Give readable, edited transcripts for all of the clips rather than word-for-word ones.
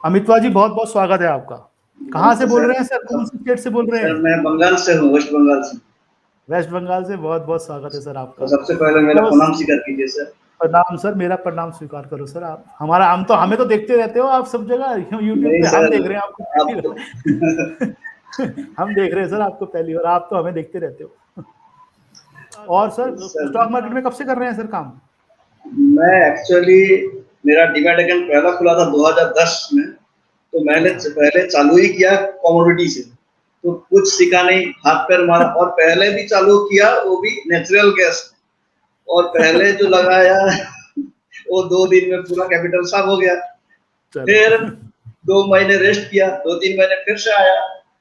अमितवा जी, बहुत बहुत स्वागत है आपका। कहाँ से नमस्ते बोल सर। रहे हैं सर, कौन सी स्टेट से बोल रहे सर हैं? मैं बंगाल से हूँ, वेस्ट बंगाल से। वेस्ट बंगाल से बहुत बहुत स्वागत है सर आपका। तो सबसे पहले मेरा तो प्रणाम स्वीकार कीजिए सर। प्रणाम सर, मेरा प्रणाम स्वीकार करो सर। आप हमारा, हमें तो देखते रहते हो आप सब जगह यूट्यूब नहीं पे, हम सर, देख रहे हैं आपको पहली आप तो बार। हम देख रहे हैं सर आपको पहली बार, आप तो हमें देखते रहते हो। और सर, सर स्टॉक मार्केट में कब से कर रहे हैं सर काम? मैं एक्चुअली मेरा डीमैट अकाउंट पहला खुला था 2010 में। तो मैंने अच्छा। पहले चालू ही किया कमोडिटी से। तो कुछ सीखा नहीं, हाथ पैर मारा और पहले भी चालू किया वो भी नेचुरल गैस। और पहले जो लगाया वो 2 दिन में पूरा कैपिटल साफ हो गया। चलो। फिर 2 महीने रेस्ट किया, 2-3 महीने फिर से आया।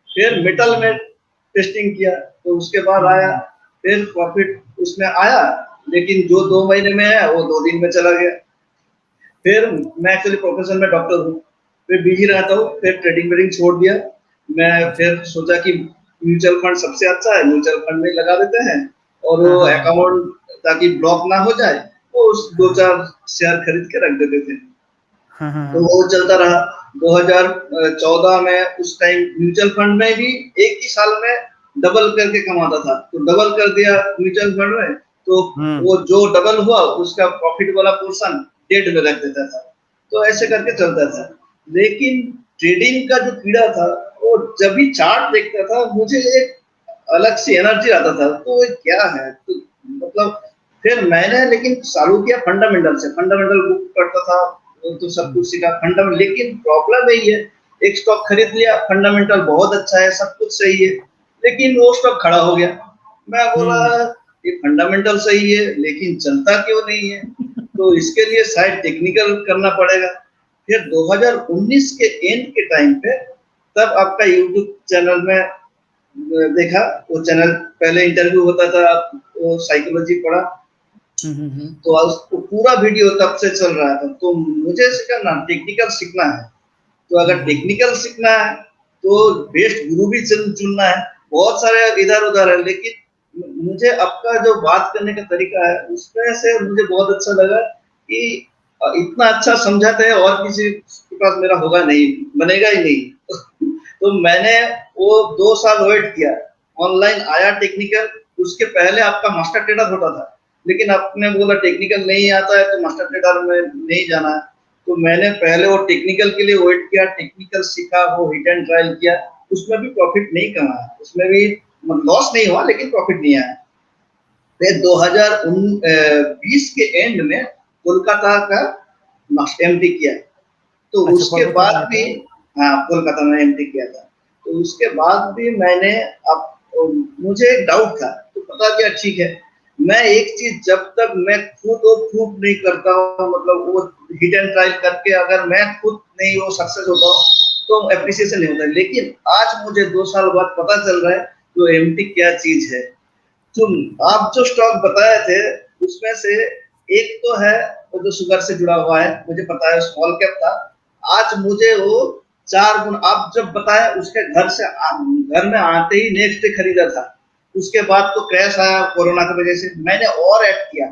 फिर मेटल में टेस्टिंग किया तो उसके बाद आया। फिर प्रॉफिट उसमें आया, लेकिन जो 2 महीने में है वो 2 दिन में चला गया। फिर मैं एक्चुअली प्रोफेशन में डॉक्टर हूँ, फिर बिजी रहता हूँ, फिर ट्रेडिंग वेडिंग छोड़ दिया। मैं अच्छा। फिर सोचा कि म्यूचुअल फंड सबसे अच्छा है, म्यूचुअल फंड में लगा देते हैं और हाँ वो हाँ हाँ अकाउंट ताकि ब्लॉक ना हो जाए, वो उस दो हाँ चार शेयर खरीद के रख देते थे। हाँ हाँ तो हाँ। वो चलता रहा। 2014 में उस टाइम म्यूचुअल फंड में भी एक ही साल में डबल करके कमाता था, तो डबल कर दिया म्यूचुअल फंड में। तो वो जो डबल हुआ उसका प्रॉफिट वाला पोर्शन डेट में रख देता था। तो ऐसे करके चलता था। लेकिन ट्रेडिंग का जो कीड़ा था, वो जब भी चार्ट देखता था मुझे एक अलग सी एनर्जी आता था। तो ये क्या है, तो मतलब फिर मैंने लेकिन चालू किया फंडामेंटल से, फंडामेंटल बुक पढ़ता था। तो सब कुछ सीखा फंडामेंटल, लेकिन प्रॉब्लम यही है, एक स्टॉक खरीद लिया, फंडामेंटल बहुत अच्छा है, सब कुछ सही है, लेकिन वो स्टॉक खड़ा हो गया। मैं बोला ये फंडामेंटल सही है लेकिन चलता क्यों नहीं है, तो इसके लिए शायद टेक्निकल करना पड़ेगा। फिर 2019 के एंड के टाइम पे तब आपका यूट्यूब चैनल में देखा। वो चैनल पहले इंटरव्यू होता था, वो साइकोलॉजी पढ़ा। तो उसको पूरा वीडियो तब से चल रहा था। तो मुझे सीखना, टेक्निकल सीखना है। तो अगर टेक्निकल सीखना है तो बेस्ट गुरु भी चुनना है। बहुत सारे इधर उधर है, लेकिन मुझे आपका जो बात करने का तरीका है उसमें से मुझे बहुत अच्छा लगा कि इतना अच्छा समझाते हैं और किसी के पास मेरा होगा नहीं, बनेगा ही नहीं। तो मैंने वो 2 साल वेट किया, ऑनलाइन आया टेक्निकल। उसके पहले आपका मास्टर ट्रेडर होता था, लेकिन आपने बोला टेक्निकल नहीं आता है तो मास्टर ट्रेडर में नहीं जाना है। तो मैंने पहले वो टेक्निकल के लिए वेट किया, टेक्निकल सीखा, वो हिट एंड ट्रायल किया। उसमें भी प्रॉफिट नहीं कमाया, उसमें भी लॉस नहीं हुआ लेकिन प्रॉफिट नहीं आया। फिर 2020 के एंड में कोलकाता का एमडी किया। तो अच्छा, उसके कोलकाता में बाद आया भी, था। हाँ कोलकाता में एमडी किया था। तो उसके बाद भी मैंने अब मुझे एक डाउट था, तो पता क्या, ठीक है मैं एक चीज जब तक मैं खुद वो प्रूव नहीं करता हूँ, मतलब वो हिट एंड ट्रायल करके अगर मैं खुद नहीं वो सक्सेस होता हूँ तो एप्रिसिएशन नहीं होता। लेकिन आज मुझे 2 साल बाद पता चल रहा है तो एमडी क्या चीज है। तो आप जो स्टॉक बताए थे उसमें से एक तो है वो जो शुगर से जुड़ा हुआ है, मुझे पता है स्मॉल कैप था। आज मुझे वो 4 गुना आप जब बताया, उसके घर में आते ही नेक्स्ट डे खरीदा था। उसके बाद तो क्रैश आया कोरोना की वजह से, मैंने और ऐड किया,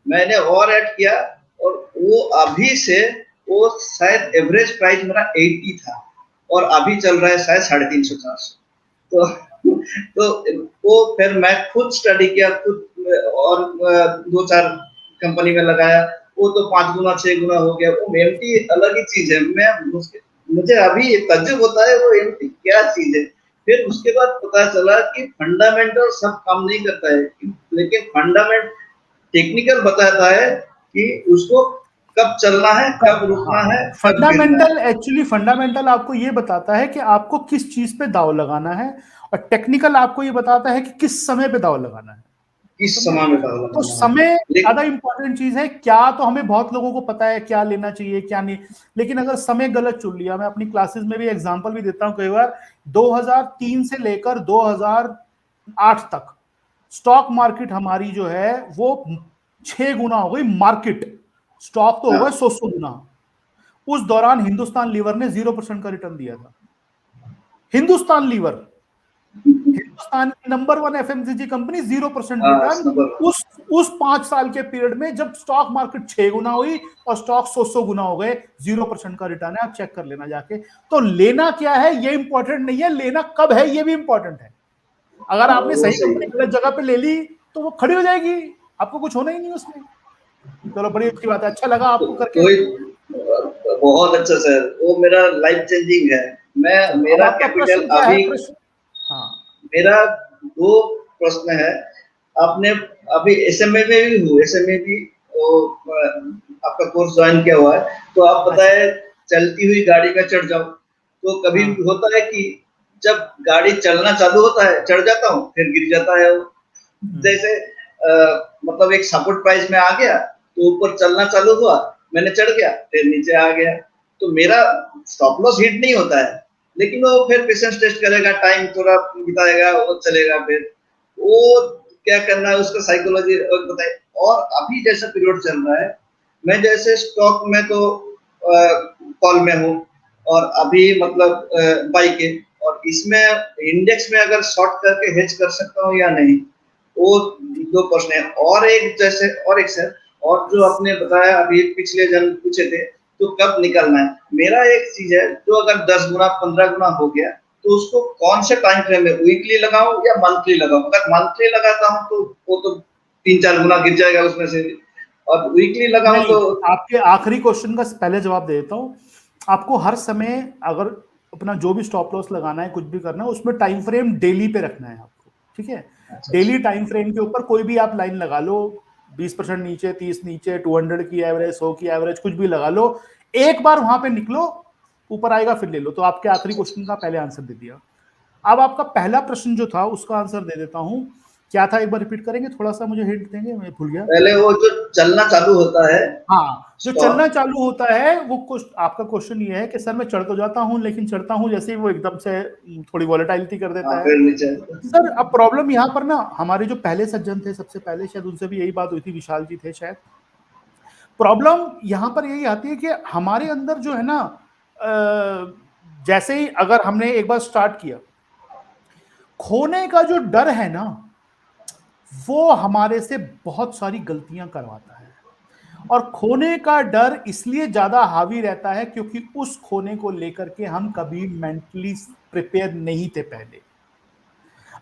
मैंने और ऐड किया। और वो अभी से वो शायद एवरेज प्राइस मेरा 80 था और अभी चल रहा है शायद 350-400। तो वो फिर मैं खुद स्टडी किया, खुद और 2-4 कंपनी में लगाया। वो तो 5 गुना 6 गुना हो गया। वो एमटी अलग ही चीज है। मुझे अभी तज्जुब होता है वो एमटी क्या चीज है। फिर उसके बाद पता चला कि फंडामेंटल सब काम नहीं करता है, लेकिन फंडामेंट टेक्निकल बताता है कि उसको कब चलना है, कब रुकना हाँ, है, कब गिरना है। फंडामेंटल, एक्चुअली फंडामेंटल आपको ये बताता है कि आपको किस चीज पे दाव लगाना है, और टेक्निकल आपको ये बताता है कि किस समय पे दाव लगाना है। किस समझे? समय में दाव तो लगाना है। समय ज्यादा लेकिन इंपॉर्टेंट चीज है। क्या तो हमें बहुत लोगों को पता है क्या लेना चाहिए क्या नहीं, लेकिन अगर समय गलत चुन लिया, मैं अपनी क्लासेस में भी एग्जांपल भी देता हूं कई बार। 2003 से लेकर 2008 तक स्टॉक मार्केट हमारी जो है वो 6 गुना हो गई मार्केट। स्टॉक तो हो हाँ, गए 100 गुना। उस दौरान हिंदुस्तान लीवर ने 0% का रिटर्न दिया था। हिंदुस्तान लीवर हिंदुस्तान की नंबर 1 एफएमसीजी कंपनी 0% रिटर्न उस 5 साल के पीरियड में, जब स्टॉक मार्केट 6 गुना हुई और स्टॉक 100 गुना हो गए, 0% का रिटर्न है। आप चेक कर लेना जाके। तो लेना क्या है ये इंपॉर्टेंट नहीं है, लेना कब है ये भी इंपॉर्टेंट है। अगर आपने सही कंपनी गलत जगह पे ले ली तो वो खड़ी हो जाएगी, आपको कुछ होना ही नहीं उसमें। चलो बड़ी अच्छी बात है, अच्छा लगा आपको करके। बहुत अच्छा सर, वो मेरा लाइफ चेंजिंग है। अब मेरा आपका कैपिटल प्रश्न क्या है? अभी, प्रश्न, हाँ मेरा 2 प्रश्न है। आपने अभी एसएमए में भी हूँ, एसएमए भी वो आपका कोर्स ज्वाइन किया हुआ है, तो आप अच्छा, बताए चलती हुई गाड़ी में चढ़ जाओ, तो कभी हाँ होता है कि जब गाड़ी चलना चालू होता है चढ़ जाता हूँ, फिर गिर जाता है वो। जैसे मतलब एक सपोर्ट प्राइस में आ गया, तो ऊपर चलना चालू हुआ, मैंने चढ़ गया, फिर नीचे आ गया, तो मेरा स्टॉप लॉस हिट नहीं होता है, लेकिन वो फिर पेशेंस टेस्ट करेगा, टाइम थोड़ा बिताएगा, वो चलेगा, फिर वो क्या करना है उसका साइकोलॉजी बताए। और अभी जैसा पीरियड चल रहा है, मैं जैसे स्टॉक में तो कॉल में हूँ, और अभी मतलब बाई के, और इसमें इंडेक्स में अगर शॉर्ट करके हेज कर सकता हूँ या नहीं, वो 2 प्रश्न है। और एक जैसे, और एक सर, और जो आपने बताया अभी पिछले जन पूछे थे, तो कब निकलना है, मेरा एक चीज है, जो अगर 10 गुना 15 गुना हो गया, तो उसको कौन से टाइम फ्रेम में, वीकली लगाऊं या मंथली लगाऊं? अगर मंथली लगाता हूं तो वो तो 3-4 गुना गिर जाएगा उसमें से, और वीकली लगाऊं नहीं, तो आपके आखिरी क्वेश्चन का पहले जवाब दे देता हूं। आपको हर समय अगर अपना जो भी स्टॉप लॉस लगाना है, कुछ भी करना है, उसमें टाइम फ्रेम डेली पे रखना है आपको, ठीक है। डेली टाइम फ्रेम के ऊपर कोई भी आप लाइन लगा लो, 20% नीचे, 30 नीचे, 200 की एवरेज, 100 की एवरेज, कुछ भी लगा लो। एक बार वहां पे निकलो, ऊपर आएगा फिर ले लो। तो आपके आखिरी क्वेश्चन का पहले आंसर दे दिया। अब आपका पहला प्रश्न जो था उसका आंसर दे देता हूं। क्या था, एक बार रिपीट करेंगे? थोड़ा सा मुझे हिंट देंगे, मैं भूल गया। पहले वो जो चलना चालू होता है हाँ, जो चलना स्टॉक, चालू होता है वो आपका क्वेश्चन ये है कि सर मैं चढ़ तो जाता हूं, लेकिन चढ़ता हूं जैसे ही वो एकदम से थोड़ी वॉलेटिलिटी कर देता है। फिर नीचे। सर अब प्रॉब्लम यहां पर ना, हमारे जो पहले सज्जन थे, सबसे पहले शायद उनसे भी यही बात हुई थी, विशाल जी थे शायद। प्रॉब्लम यहां पर यही आती है कि हमारे अंदर जो है ना, जैसे ही अगर हमने एक बार स्टार्ट किया, खोने का जो डर है ना, वो हमारे से बहुत सारी गलतियां करवाता है। और खोने का डर इसलिए ज्यादा हावी रहता है क्योंकि उस खोने को लेकर के हम कभी मेंटली प्रिपेयर नहीं थे पहले।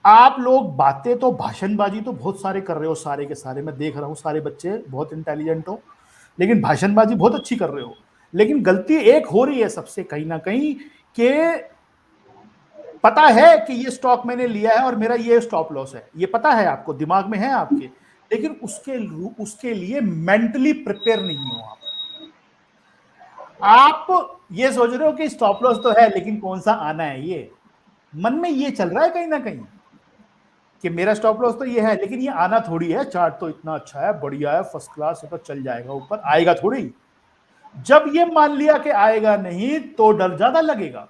आप लोग बातें तो, भाषणबाजी तो बहुत सारे कर रहे हो, सारे के सारे मैं देख रहा हूं, सारे बच्चे बहुत इंटेलिजेंट हो, लेकिन भाषणबाजी बहुत अच्छी कर रहे हो। लेकिन गलती एक हो रही है सबसे कहीं ना कहीं, कि पता है कि ये स्टॉक मैंने लिया है और मेरा ये स्टॉप लॉस है, ये पता है आपको, दिमाग में है आपके, लेकिन उसके लिए मेंटली प्रिपेयर नहीं हो आप। आप ये सोच रहे हो कि स्टॉप लॉस तो है, लेकिन कौन सा आना है, ये मन में ये चल रहा है कहीं ना कहीं कि मेरा स्टॉप लॉस तो ये है, लेकिन ये आना थोड़ी है। चार्ट तो इतना अच्छा है, बढ़िया है, फर्स्ट क्लास, ऊपर चल जाएगा, ऊपर आएगा थोड़ी। जब ये मान लिया कि आएगा नहीं, तो डर ज्यादा लगेगा।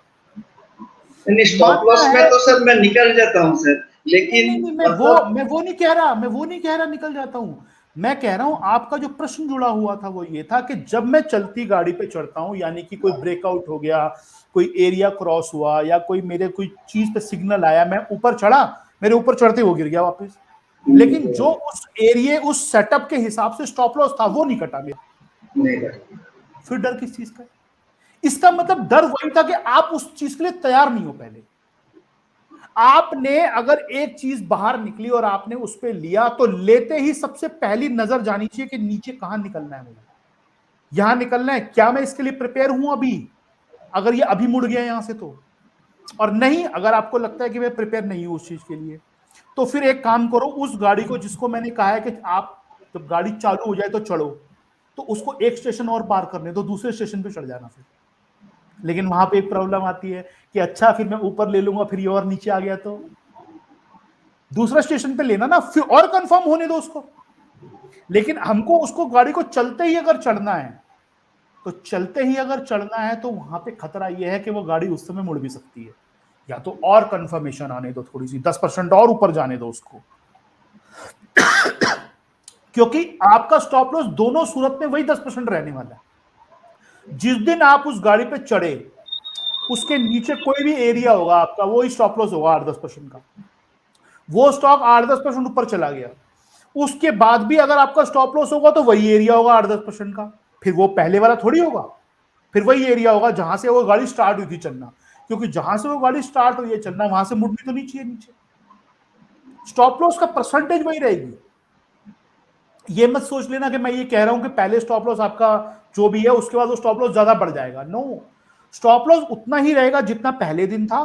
नहीं, स्टॉप मानना लॉस में है, तो सर मैं निकल जाता हूँ सर, नहीं नहीं लेकिन नहीं, मतलब मैं वो नहीं कह रहा, मैं वो नहीं कह रहा निकल जाता हूं। मैं कह रहा हूं आपका जो प्रश्न जुड़ा हुआ था वो ये था कि जब मैं चलती गाड़ी पे चढ़ता हूं, यानी कि कोई ब्रेकआउट हो गया, कोई एरिया क्रॉस हुआ, या कोई मेरे कोई चीज पे सिग्नल आया, मैं ऊपर चढ़ा, मेरे ऊपर चढ़ते वो गिर गया वापस, लेकिन जो उस एरिया, उस सेटअप के हिसाब से स्टॉप लॉस था वो नहीं कटा मेरा। नहीं करता। फिर डर किस चीज का है? इसका मतलब डर वही था कि आप उस चीज के लिए तैयार नहीं हो पहले। आपने अगर एक चीज बाहर निकली और आपने उस पर लिया, तो लेते ही सबसे पहली नजर जानी चाहिए कि नीचे कहां निकलना है मुझे, यहां निकलना है, क्या मैं इसके लिए प्रिपेयर हूं अभी? अगर ये अभी मुड़ गया यहां से तो, और नहीं, अगर आपको लगता है कि मैं प्रिपेयर नहीं हूं उस चीज के लिए, तो फिर एक काम करो, उस गाड़ी को, जिसको मैंने कहा है कि आप जब गाड़ी चालू हो जाए तो चढ़ो, तो उसको एक स्टेशन और पार करने दो, दूसरे स्टेशन पे चढ़ जाना फिर। लेकिन वहां पे एक प्रॉब्लम आती है कि अच्छा फिर मैं ऊपर ले लूंगा, फिर ये और नीचे आ गया तो दूसरा स्टेशन पे लेना ना, फिर और कंफर्म होने दो उसको। लेकिन हमको उसको, गाड़ी को चलते ही अगर चढ़ना है, तो चलते ही अगर चढ़ना है, तो वहां पे खतरा यह है कि वो गाड़ी उस समय मुड़ भी सकती है, या तो और कंफर्मेशन आने दो, थोड़ी सी 10% और ऊपर जाने दो उसको। क्योंकि आपका स्टॉप लॉस दोनों सूरत में वही 10% रहने वाला है। जिस दिन आप उस गाड़ी पे चढ़े, उसके नीचे कोई भी एरिया होगा आपका, वो ही स्टॉप लॉस होगा 8-10% का। वो स्टॉक 8-10% ऊपर चला गया, उसके बाद भी अगर आपका स्टॉप लॉस होगा तो वही एरिया होगा 8-10% का, फिर वो पहले वाला थोड़ी होगा, फिर वही एरिया होगा जहां से वो गाड़ी स्टार्ट हुई थी चलना, क्योंकि जहां से वो गाड़ी स्टार्ट हुई है चलना वहां से मुड़नी तो नहीं चाहिए नीचे। स्टॉप लॉस का परसेंटेज वही रहेगी। ये मत सोच लेना कि मैं ये कह रहा हूं कि पहले स्टॉप लॉस आपका जो भी है उसके बाद वो स्टॉप लॉस ज्यादा बढ़ जाएगा। नो, स्टॉप लॉस उतना ही रहेगा जितना पहले दिन था,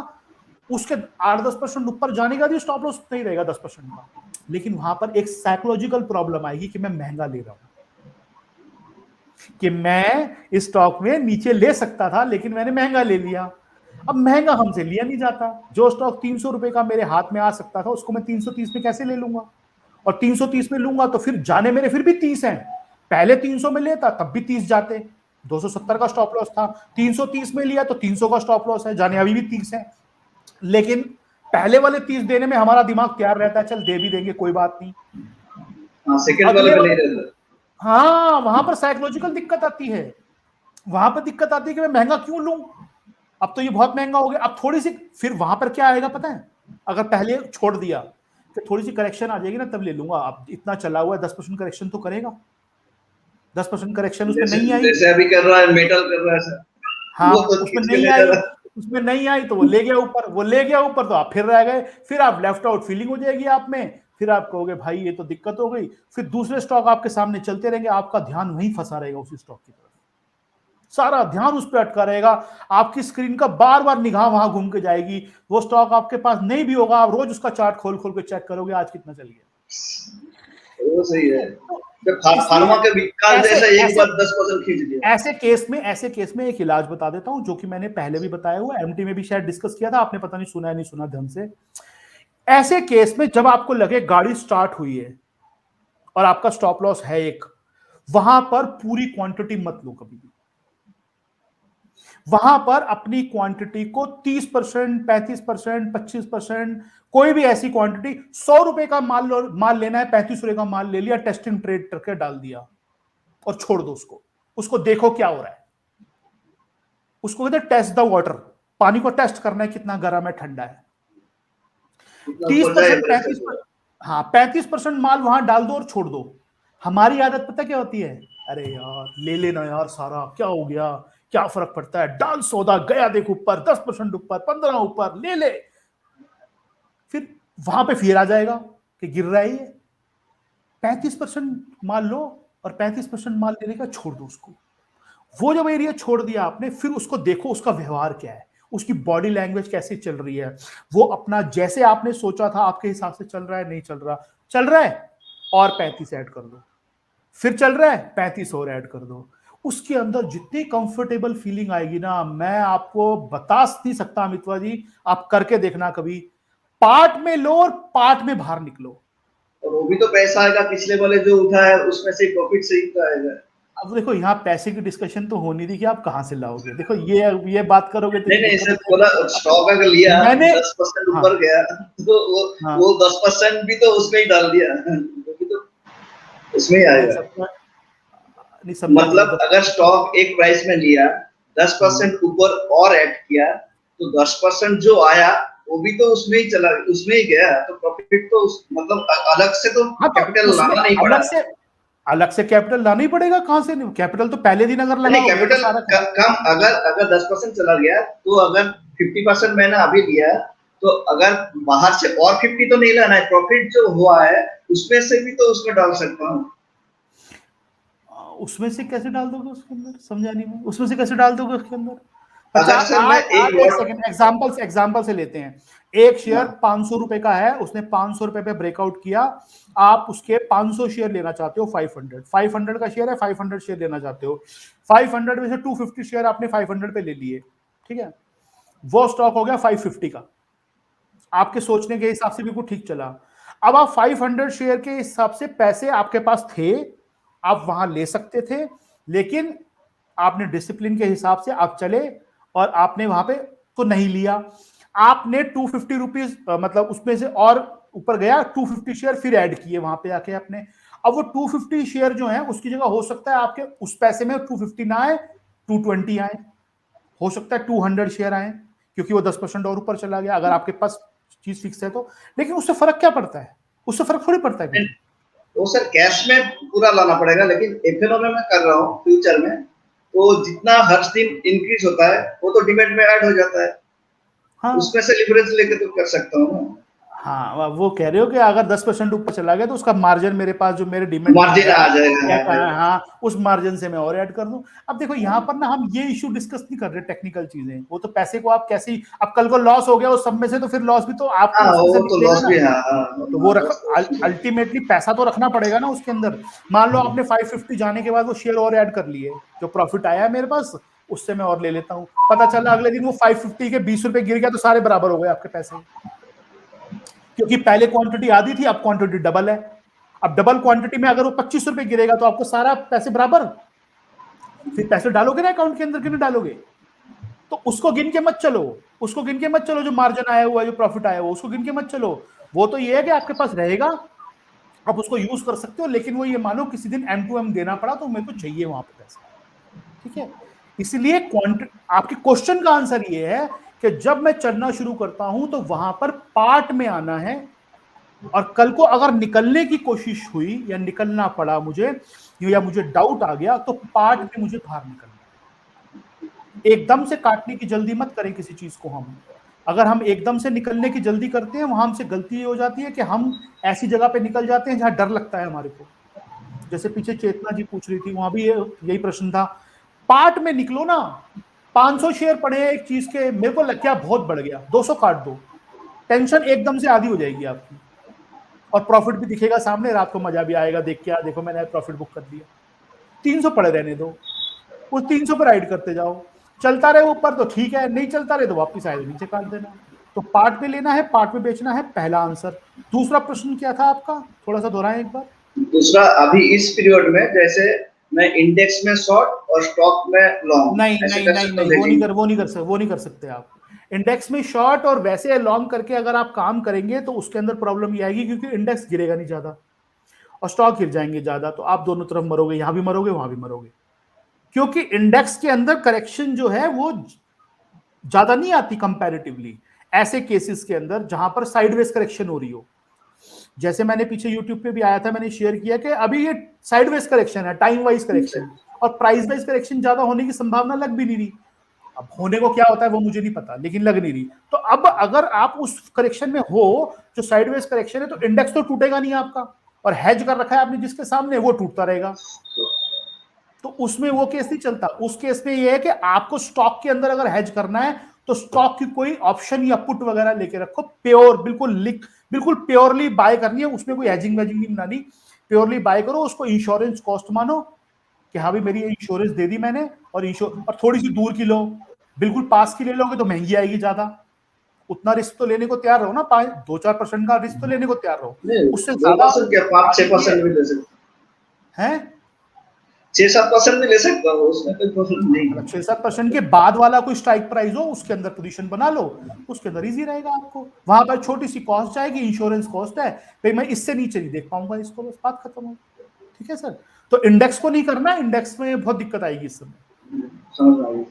उसके 8-10% ऊपर जाने का भी स्टॉप लॉस उतना ही रहेगा 10% का। लेकिन वहां पर एक साइकोलॉजिकल प्रॉब्लम आएगी कि मैं महंगा ले रहा हूं, कि मैं इस स्टॉक में नीचे ले सकता था लेकिन मैंने महंगा ले लिया। अब महंगा हमसे लिया नहीं जाता, जो स्टॉक 300 रुपए का मेरे हाथ में आ सकता था उसको मैं 330 में कैसे ले लूंगा, और 330 में लूंगा तो फिर जाने मेरे फिर भी 30 हैं। पहले 300 में लेता तब भी 30 जाते, 270 का स्टॉप लॉस था, 330 में लिया तो 300 का स्टॉप लॉस है, जाने अभी भी 30 है। लेकिन पहले वाले 30 देने में हमारा दिमाग तैयार रहता है, चल दे भी देंगे कोई बात नहीं। हाँ, सेकंड वाले अगले पे वाले, नहीं रहता। हाँ वहां पर साइकोलॉजिकल दिक्कत आती है, वहां पर दिक्कत आती है कि मैं महंगा क्यों लूं, अब तो ये बहुत महंगा हो गया। अब थोड़ी सी फिर वहां पर क्या आएगा पता है, अगर पहले छोड़ दिया कि थोड़ी सी करेक्शन आ जाएगी ना तब ले लूंगा, अब इतना चला हुआ है 10% करेक्शन तो करेगा, 10% करेक्शन उसमें जैसे नहीं आई, जैसे अभी कर रहा है, मेटल कर रहा है सर, हाँ वो तो उसमें खींच के नहीं ले जा आई, रहा है। उसमें नहीं आई तो वो ले गया ऊपर, वो ले गया ऊपर तो आप फिर रह गए, फिर आप लेफ्ट आउट फीलिंग हो जाएगी आप में, फिर आप कहोगे भाई ये तो दिक्कत हो गई, फिर दूसरे स्टॉक आपके सामने चलते रहेंगे, आपका ध्यान वहीं फंसा रहेगा उसी स्टॉक की तरफ, सारा ध्यान उस पर अटका रहेगा, आपकी स्क्रीन का बार बार निगाह वहां घूम के जाएगी, वो स्टॉक आपके पास नहीं भी होगा, आप रोज उसका चार्ट खोल खोल के चेक करोगे आज कितना चल गया। वो सही ठीक है। है, तो जब इसलिए फार्मा के विकास ऐसे जैसा एक ऐसे बार 10% खींच दिया। ऐसे केस में एक इलाज बता देता हूं जो कि मैंने पहले भी बताया हुआ, एमटी में भी शायद डिस्कस किया था आपने, पता नहीं सुना है नहीं सुना ढंग से। ऐसे केस में जब आपको लगे गाड़ी स्टार्ट हुई है और आपका स्टॉप लॉस है एक, वहां पर पूरी क्वांटिटी मत लो कभी भी, वहां पर अपनी क्वांटिटी को 30%, 35%, 25%, कोई भी ऐसी क्वांटिटी, 100 रुपए का माल लेना है, 35 रुपए का माल ले लिया, टेस्टिंग ट्रेड करके डाल दिया और छोड़ दो उसको, उसको देखो क्या हो रहा है, उसको कहते हैं टेस्ट द वाटर, पानी को टेस्ट करना है कितना गर्म है ठंडा है। इतना ऊपर जाए 30%, प्रेशर को। 35%, हाँ 35% माल वहां डाल दो और छोड़ दो। हमारी आदत पता क्या होती है, अरे यार ले लेना यार सारा, क्या हो गया, क्या फर्क पड़ता है, डाल सौदा, गया देख ऊपर 10% ऊपर, 15 ऊपर, ले ले, फिर वहां पे फिर आ जाएगा कि गिर रहा है ये। 35% माल लो और 35% माल लेने का छोड़ दो उसको। वो जब एरिया छोड़ दिया आपने, फिर उसको देखो उसका व्यवहार क्या है, उसकी बॉडी लैंग्वेज कैसी चल रही है, वो अपना जैसे आपने सोचा था आपके हिसाब से चल रहा है, नहीं चल रहा, चल रहा है और 35 ऐड कर दो, फिर चल रहा है 35 और ऐड कर दो। उसके अंदर जितनी कंफर्टेबल फीलिंग आएगी ना, मैं आपको बता नहीं सकता अमितवा जी, आप करके देखना कभी, पार्ट में लो और पार्ट में बाहर निकलो। और वो भी तो पैसा आएगा, पिछले वाले जो उठा है उसमें से प्रॉफिट से ही तो आएगा। अब देखो यहाँ पैसे की डिस्कशन तो होनी थी कि आप कहाँ से लाओगे, देखो ये बात करोगे तो ये नहीं नहीं दिक्कत सर, हो थोड़ा जाएगी। स्टॉक अगर लिया, मैंने 10% हाँ ऊपर गया, तो हाँ वो 10% भी तो उसमें ही डाल दिया, वो भी तो उसमें ही नहीं आएगा। समझा, नहीं समझा नहीं मैं मतलब अगर स्टॉक एक प्राइस में लिया, 10% ऊपर और ऐड किया, तो 10% जो आया वो भी तो उसमें ही चला, उसमें ही गया, तो प्रॉफिट तो मतलब अलग से तो हाँ तो कैपिटल उसमें लाना नहीं पड़ा। अलग से कैपिटल लाना ही पड़ेगा, कहाँ से नहीं, कैपिटल तो पहले दिन अगर नहीं, लगाओगे तो कैपिटल सारा कम, अगर अगर 10% चला गया, तो अगर 50% मैंने अभी लिया, तो अगर बाहर से और 50 तो नहीं लाना है, प्रॉफिट जो हुआ है उसमें से भी तो उसमें डाल सकता हूँ। उसमें से कैसे डाल दोगे उसके अंदर, समझा नहीं मैं, उसमें से कैसे डाल दोगे उसके अंदर। अगर 50, सर मैं आज एक आज एक लॉट, सेकंड एग्जांपल से लेते हैं, एक शेयर हाँ 500 रुपए का है, उसने 500 रुपए पे ब्रेकआउट किया, आप उसके 500 शेयर लेना चाहते हो, 500 का शेयर है, 500 शेयर लेना चाहते हो, 500 में से 250 शेयर आपने 500 पे ले लिए, ठीक है, वो स्टॉक हो गया 550 का, आपके सोचने के हिसाब से बिल्कुल ठीक चला। अब आप 500 शेयर के हिसाब से पैसे आपके पास थे, आप वहां ले सकते थे, लेकिन आपने डिसिप्लिन के हिसाब से आप चले और आपने वहां पे तो नहीं लिया, आपने 250 रुपीज मतलब उसमें से और ऊपर गया 250 शेयर फिर ऐड किए वहां पे आके आपने। अब वो 250 शेयर जो है उसकी जगह हो सकता है आपके उस पैसे में 250 ना आए, 220 आए, हो सकता है 200 शेयर आए क्योंकि वो 10% और ऊपर चला गया, अगर आपके पास चीज फिक्स है तो। लेकिन उससे फर्क क्या पड़ता है, उससे फर्क थोड़ी पड़ता है कुछ। वो सर कैश में पूरा लाना पड़ेगा, लेकिन एफएनओ में मैं कर रहा हूँ फ्यूचर में, तो जितना हर दिन इंक्रीज होता है वो तो डिमेट में ऐड हो जाता है, हाँ उसमें से लिवरेज लेके तो कर सकता हूँ ना। हाँ, वो कह रहे हो कि अगर 10% ऊपर चला गया तो उसका मार्जिन मेरे पास जो मेरे डिमेट में मार्जिन है आ जाएगा। या हाँ, उस मार्जिन से मैं और ऐड कर दूं। अब देखो यहाँ पर ना हम ये इशू डिस्कस नहीं कर रहे टेक्निकल चीजें, वो तो पैसे को आप कैसे ही, अब कल को लॉस हो गया उस सब में से तो फिर लॉस भी तो आपको हाँ उसमें से वो तो निकलेगा लॉस ना। भी, हाँ तो वो हाँ, रख, लॉस तो उसमें। अल्टीमेटली पैसा तो रखना पड़ेगा ना उसके अंदर। मान लो आपने 550 जाने के बाद वो शेयर और ऐड कर लिए, जो प्रॉफिट आया है मेरे पास उससे मैं और ले लेता हूँ, पता चला अगले दिन वो 550 के 20 रुपए गिर गया तो सारे बराबर हो गए आपके पैसे, क्योंकि पहले क्वांटिटी आधी थी, अब क्वांटिटी डबल है। अब डबल क्वांटिटी में अगर वो 25 रुपए गिरेगा तो आपको सारा पैसे बराबर, फिर पैसे डालोगे ना अकाउंट के अंदर कि नहीं डालोगे। तो उसको गिन के मत चलो, उसको गिन के मत चलो, जो मार्जिन आया हुआ है, जो प्रॉफिट आया हुआ, उसको गिन के मत चलो। वो तो ये है कि आपके पास रहेगा, आप उसको यूज कर सकते हो, लेकिन वो ये मानो किसी दिन M2M देना पड़ा तो मेरे को चाहिए वहां पे पैसा। ठीक है, इसलिए आपके क्वेश्चन का आंसर ये है कि जब मैं चलना शुरू करता हूं तो वहां पर पार्ट में आना है, और कल को अगर निकलने की कोशिश हुई या निकलना पड़ा मुझे, या मुझे डाउट आ गया, तो पार्ट में मुझे बाहर निकलना है। एकदम से काटने की जल्दी मत करें किसी चीज को। हम अगर हम एकदम से निकलने की जल्दी करते हैं, वहां हमसे गलती ये हो जाती है कि हम ऐसी जगह पे निकल जाते हैं जहां डर लगता है हमारे को। जैसे पीछे चेतना जी पूछ रही थी, वहां भी यही प्रश्न था। पार्ट में निकलो ना, 500 शेयर पड़े हैं एक चीज के, मेरे को लग गया बहुत बढ़ गया, 200 काट दो, टेंशन एकदम से आधी हो जाएगी आपकी, और प्रॉफिट भी दिखेगा सामने, रात को मजा भी आएगा देख के, देखो मैंने प्रॉफिट बुक कर दिया। 300 पड़े रहने दो, उस 300 पर राइड करते जाओ, चलता रहे ऊपर तो ठीक है, नहीं चलता रहे तो वापस आए नीचे काट देना। तो पार्ट में लेना है, पार्ट में बेचना है, पहला आंसर। दूसरा प्रश्न क्या था आपका, थोड़ा सा दोहराएं एक बार। दूसरा, अभी इस पीरियड में जैसे मैं इंडेक्स में शॉर्ट और स्टॉक में लॉन्ग नहीं ऐसे नहीं कर नहीं सकता हूँ नहीं, डेली? वो नहीं कर सकते आप। इंडेक्स में शॉर्ट और वैसे लॉन्ग करके अगर आप काम करेंगे तो उसके अंदर प्रॉब्लम ये आएगी, क्योंकि इंडेक्स गिरेगा नहीं ज्यादा और स्टॉक गिर जाएंगे ज्यादा, तो आप दोनों तरफ मरोगे, यहां भी मरोगे वहां भी मरोगे। क्योंकि इंडेक्स के अंदर करेक्शन जो है वो ज्यादा नहीं आती कंपैरेटिवली, ऐसे केसेस के अंदर जहां पर साइडवेज करेक्शन हो रही हो। जैसे मैंने पीछे यूट्यूब पे भी आया था, मैंने शेयर किया कि अभी ये साइडवेज करेक्शन है, टाइम वाइज करेक्शन, और प्राइस वाइज करेक्शन ज्यादा होने की संभावना लग भी नहीं रही। अब होने को क्या होता है वो मुझे नहीं पता, लेकिन लग नहीं रही। तो अब अगर आप उस करेक्शन में हो जो साइडवेज करेक्शन है, तो इंडेक्स तो टूटेगा नहीं आपका, और हेज कर रखा है आपने जिसके सामने, वो टूटता रहेगा। तो उसमें वो केस नहीं चलता। उस केस में ये है कि आपको स्टॉक के अंदर अगर हेज करना है तो स्टॉक की कोई ऑप्शन या पुट वगैरह लेके रखो, प्योर बिल्कुल प्योरली बाय करनी है, उसमें कोई हेजिंग वेजिंग नहीं बनानी, प्योरली बाय करो उसको। इंश्योरेंस कॉस्ट मानो कि हाँ भाई मेरी इंश्योरेंस दे दी मैंने, और थोड़ी सी दूर की लो, बिल्कुल पास की ले लोगे तो महंगी आएगी ज्यादा। उतना रिस्क तो लेने को तैयार रहो ना, 2-4% का रिस्क तो लेने को तैयार रहो, नहीं, उससे दो ज्यादा परसेंट क्या, 5-6% भी ले सकते, है। 6-7% भी ले सकता हूँ, उसमें कोई प्रॉब्लम नहीं मतलब है। 6-7% के बाद वाला कोई स्ट्राइक प्राइस हो, उसके अंदर पोजीशन बना लो, उसके अंदर इजी रहेगा आपको। वहां पर छोटी सी कॉस्ट जाएगी, इंश्योरेंस कॉस्ट है, भाई मैं इससे नीचे नहीं देख पाऊंगा इसको, बस बात खत्म हो। ठीक है सर, तो इंडेक्स को नहीं करना, इंडेक्स में बहुत दिक्कत आएगी इस समय। समझ आ गई।